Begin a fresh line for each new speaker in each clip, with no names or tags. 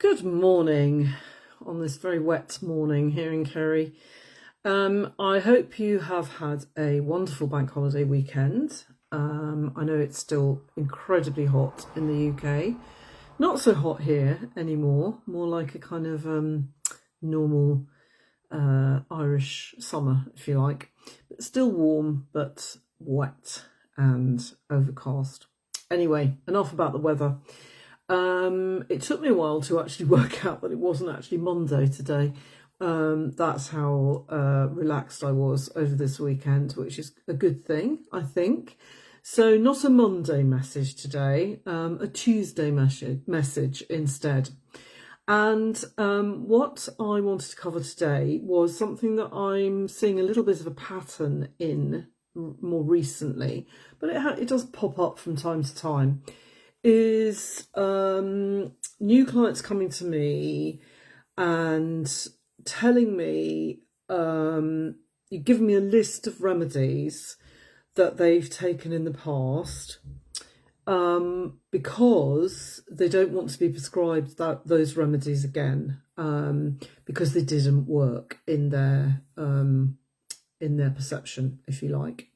Good morning on this very wet morning here in Kerry. I hope you have had a wonderful bank holiday weekend. I know it's still incredibly hot in the UK. Not so hot here anymore, more like a kind of normal Irish summer, if you like. But still warm, but wet and overcast. Anyway, enough about the weather. It took me a while to actually work out that it wasn't actually Monday today. That's how relaxed I was over this weekend, which is a good thing, I think. So not a Monday message today, a Tuesday message instead. And what I wanted to cover today was something that I'm seeing a little bit of a pattern in more recently, but it does pop up from time to time. Is new clients coming to me and telling me, you've given me a list of remedies that they've taken in the past because they don't want to be prescribed those remedies again because they didn't work in their perception, if you like.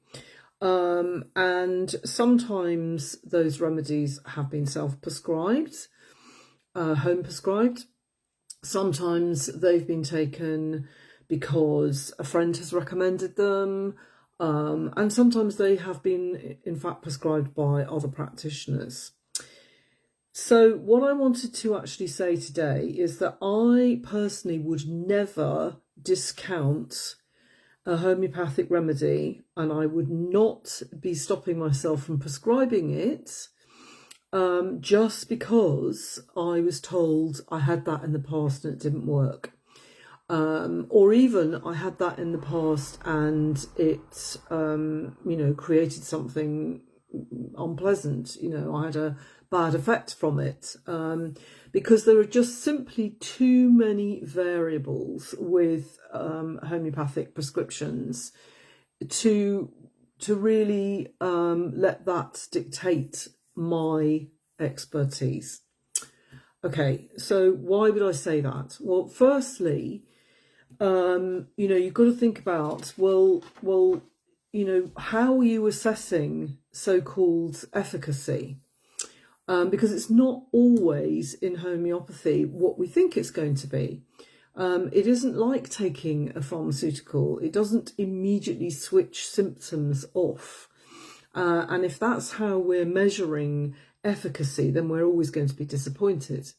And sometimes those remedies have been self-prescribed, home prescribed. Sometimes they've been taken because a friend has recommended them. And sometimes they have been, in fact, prescribed by other practitioners. So what I wanted to actually say today is that I personally would never discount a homeopathic remedy, and I would not be stopping myself from prescribing it just because I was told I had that in the past and it didn't work. Or even I had that in the past and it, created something unpleasant. I had a bad effect from it because there are just simply too many variables with homeopathic prescriptions to really let that dictate my expertise. Okay, so why would I say that? Well, firstly, you've got to think about, how are you assessing so-called efficacy? Because it's not always in homeopathy what we think it's going to be. It isn't like taking a pharmaceutical. It doesn't immediately switch symptoms off. And if that's how we're measuring efficacy, then we're always going to be disappointed.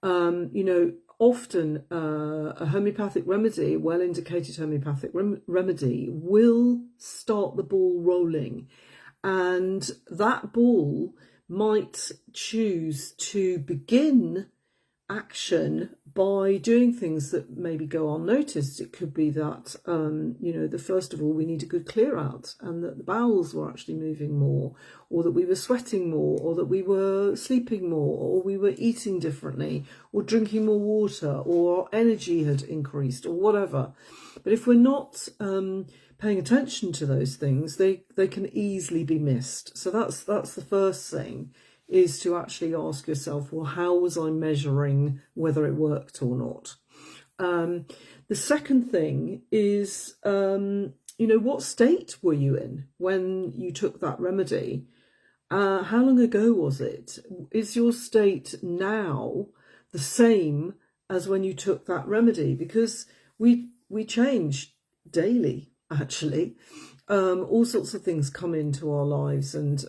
Often a homeopathic remedy, well-indicated homeopathic remedy, will start the ball rolling. And that ball might choose to begin action by doing things that maybe go unnoticed. It could be that, first of all, we need a good clear out and that the bowels were actually moving more, or that we were sweating more, or that we were sleeping more, or we were eating differently, or drinking more water, or our energy had increased, or whatever. But if we're not paying attention to those things, they can easily be missed. So that's the first thing, is to actually ask yourself, well, how was I measuring whether it worked or not? The second thing is, what state were you in when you took that remedy? How long ago was it? Is your state now the same as when you took that remedy? Because we change daily, actually. All sorts of things come into our lives and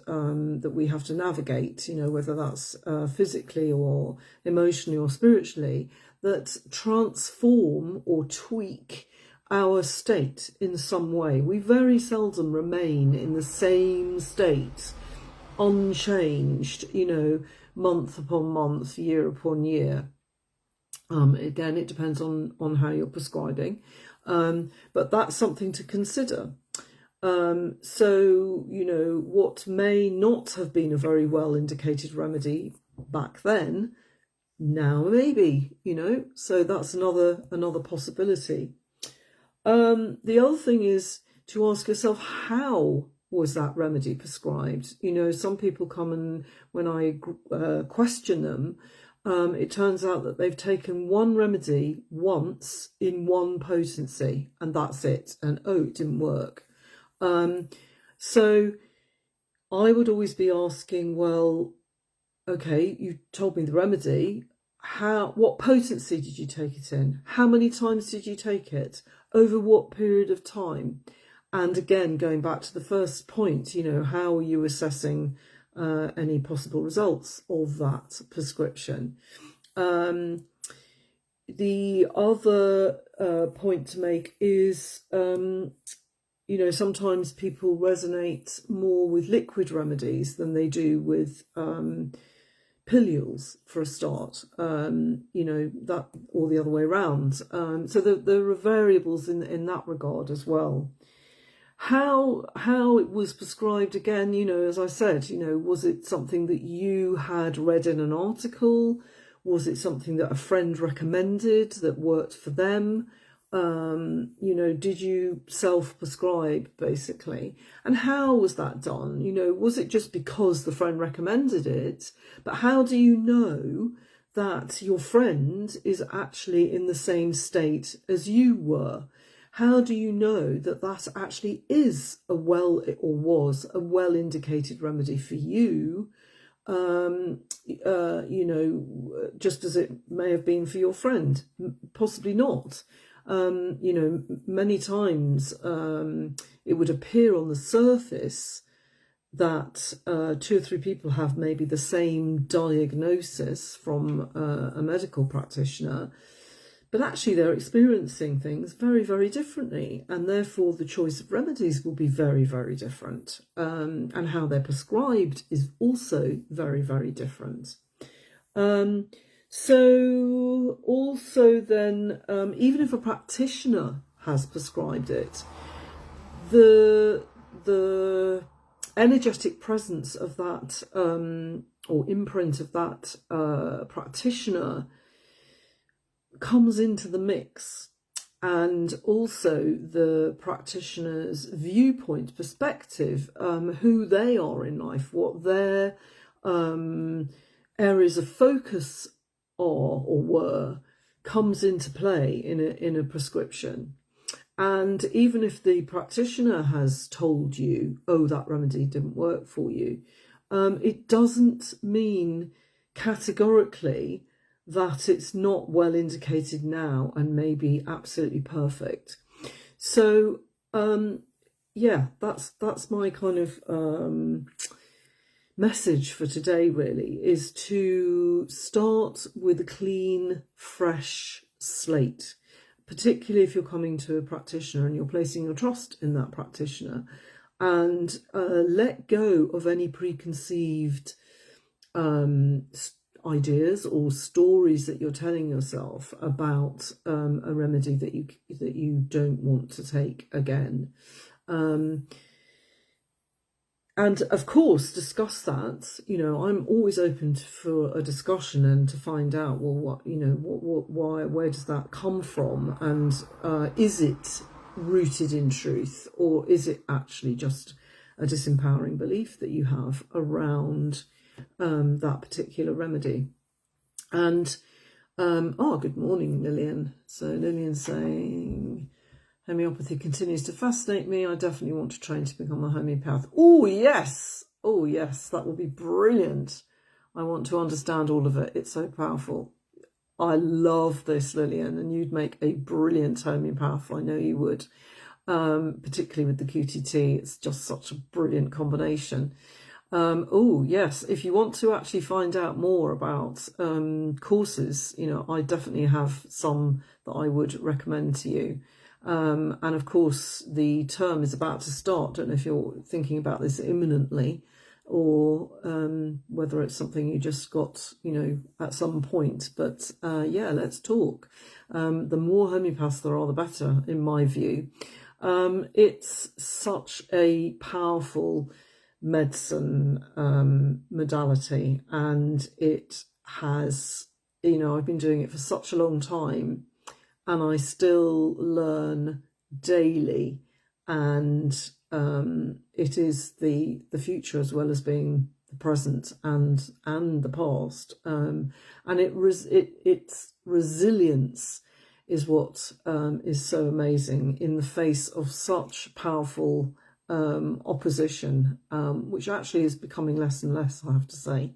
that we have to navigate, whether that's physically or emotionally or spiritually, that transform or tweak our state in some way. We very seldom remain in the same state, unchanged, month upon month, year upon year. Again, it depends on how you're prescribing, but that's something to consider. What may not have been a very well indicated remedy back then, now maybe, so that's another possibility. The other thing is to ask yourself, how was that remedy prescribed? Some people come and when I question them, it turns out that they've taken one remedy once in one potency, and that's it. And oh, it didn't work. So I would always be asking, well, okay, you told me the remedy. What potency did you take it in? How many times did you take it? Over what period of time? And again, going back to the first point, how are you assessing any possible results of that prescription? The other point to make is, sometimes people resonate more with liquid remedies than they do with pilules for a start, that, or the other way around. So there are variables in that regard as well. How it was prescribed, again, as I said, was it something that you had read in an article? Was it something that a friend recommended that worked for them? Did you self-prescribe, basically? And how was that done? Was it just because the friend recommended it? But how do you know that your friend is actually in the same state as you were? How do you know that that actually is was a well-indicated remedy for you? Just as it may have been for your friend, possibly not. Many times it would appear on the surface that 2 or 3 people have maybe the same diagnosis from a medical practitioner, but actually they're experiencing things very, very differently, and therefore the choice of remedies will be very, very different, and how they're prescribed is also very, very different. So also then, even if a practitioner has prescribed it, the energetic presence of that or imprint of that practitioner comes into the mix, and also the practitioner's viewpoint, perspective, who they are in life, what their areas of focus are or were, comes into play in a prescription. And even if the practitioner has told you, oh, that remedy didn't work for you, it doesn't mean categorically that it's not well indicated now and maybe absolutely perfect. So that's my kind of message for today, really, is to start with a clean, fresh slate, particularly if you're coming to a practitioner and you're placing your trust in that practitioner, and let go of any preconceived ideas or stories that you're telling yourself about a remedy that you don't want to take again. And of course, discuss that. I'm always open for a discussion and to find out, well, where does that come from? And is it rooted in truth, or is it actually just a disempowering belief that you have around that particular remedy? And, good morning, Lillian. So Lillian's saying, homeopathy continues to fascinate me. I definitely want to train to become a homeopath. Oh, yes, that would be brilliant. I want to understand all of it. It's so powerful. I love this, Lillian, and you'd make a brilliant homeopath. I know you would, particularly with the QTT. It's just such a brilliant combination. Yes, if you want to actually find out more about courses, I definitely have some that I would recommend to you. And of course, the term is about to start. Don't know if you're thinking about this imminently, or whether it's something you just got, at some point. But let's talk. The more homeopaths there are, the better, in my view. It's such a powerful medicine modality, and it has, I've been doing it for such a long time, and I still learn daily, and it is the future as well as being the present and the past, and its resilience is what is so amazing in the face of such powerful opposition, which actually is becoming less and less, I have to say.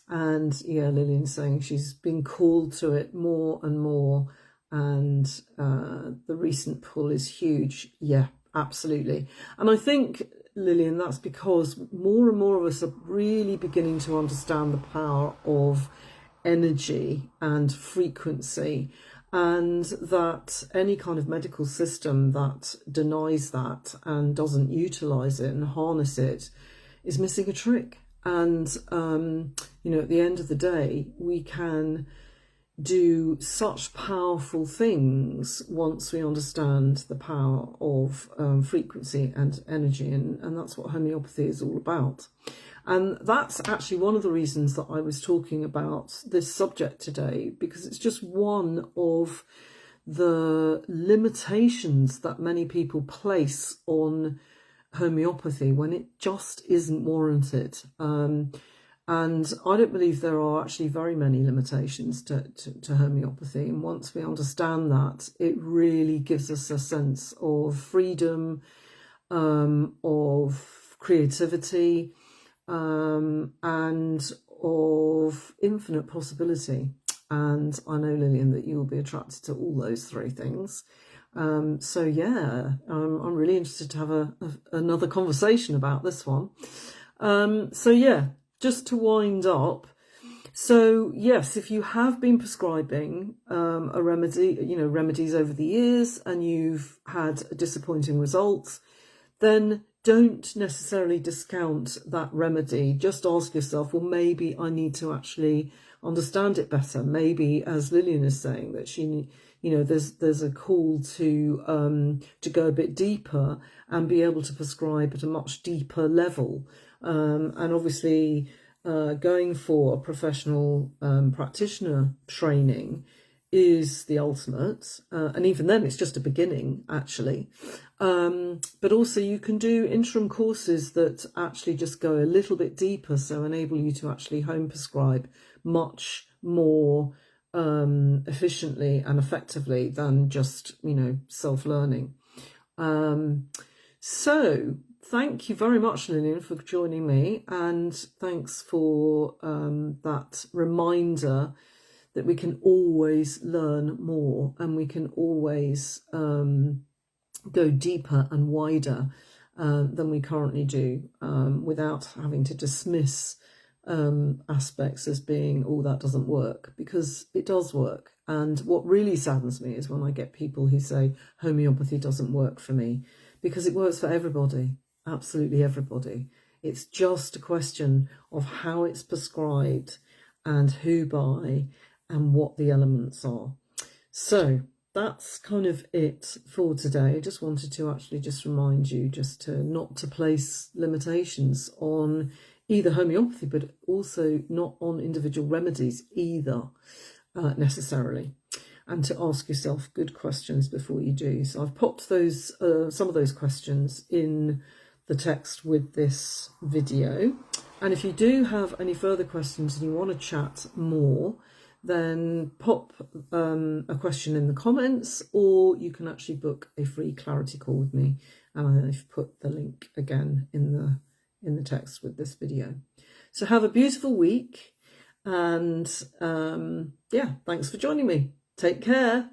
And yeah, Lillian's saying she's been called to it more and more, and the recent pull is huge. Yeah, absolutely. And I think, Lillian, that's because more and more of us are really beginning to understand the power of energy and frequency, and that any kind of medical system that denies that and doesn't utilize it and harness it is missing a trick. And you know, at the end of the day, we can do such powerful things once we understand the power of frequency and energy, and that's what homeopathy is all about. And that's actually one of the reasons that I was talking about this subject today, because it's just one of the limitations that many people place on homeopathy when it just isn't warranted. And I don't believe there are actually very many limitations to homeopathy. And once we understand that, it really gives us a sense of freedom, of creativity, and of infinite possibility. And I know, Lillian, that you will be attracted to all those three things. So yeah, I'm really interested to have another conversation about this one. So yeah, just to wind up. So yes, if you have been prescribing a remedy, remedies over the years, and you've had disappointing results, then don't necessarily discount that remedy. Just ask yourself, well, maybe I need to actually understand it better. Maybe, as Lillian is saying, that she, there's a call to go a bit deeper and be able to prescribe at a much deeper level. And obviously, going for a professional practitioner training is the ultimate, and even then it's just a beginning, actually. But also you can do interim courses that actually just go a little bit deeper, so enable you to actually home prescribe much more efficiently and effectively than just, self-learning. So thank you very much, Lillian, for joining me, and thanks for that reminder that we can always learn more, and we can always go deeper and wider than we currently do, without having to dismiss aspects as being, oh, that doesn't work, because it does work. And what really saddens me is when I get people who say homeopathy doesn't work for me, because it works for everybody, absolutely everybody. It's just a question of how it's prescribed and who by and what the elements are. So that's kind of it for today. I just wanted to actually just remind you just to not to place limitations on either homeopathy, but also not on individual remedies either, necessarily, and to ask yourself good questions before you do. So I've popped those some of those questions in the text with this video, and if you do have any further questions and you want to chat more, then pop a question in the comments, or you can actually book a free clarity call with me, and I've put the link again in the text with this video. So have a beautiful week, and yeah, thanks for joining me. Take care.